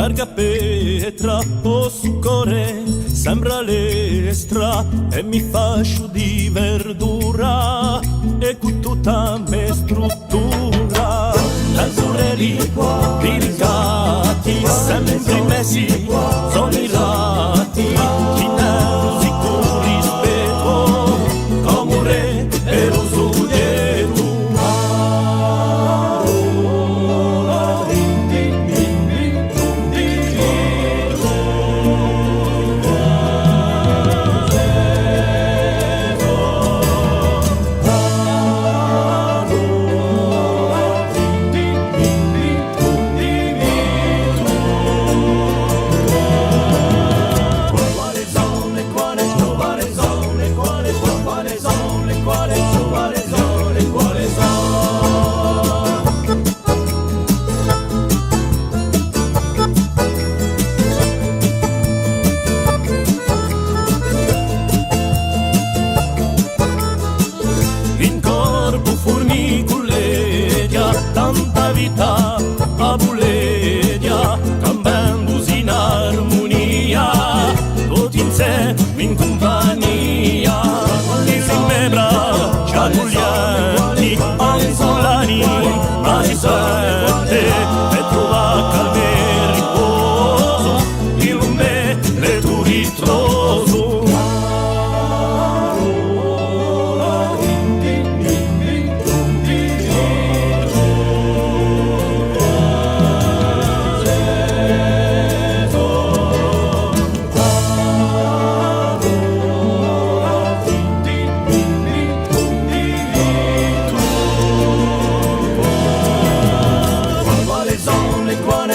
larga Petra o succore sembra l'estra e mi fascio di verdura e con tutta me struttura azzurrelli delicati sempre messi sono i lati chi ne sicuro rispetto come un re e lo sudieto. Tanta vita a Buledia, cambiandosi in armonia, tutti in sé in compagnia, e si membra ciaguglianti, anzolani, manisette, e trova calme e riposo, il lume le tu ritroso. Quale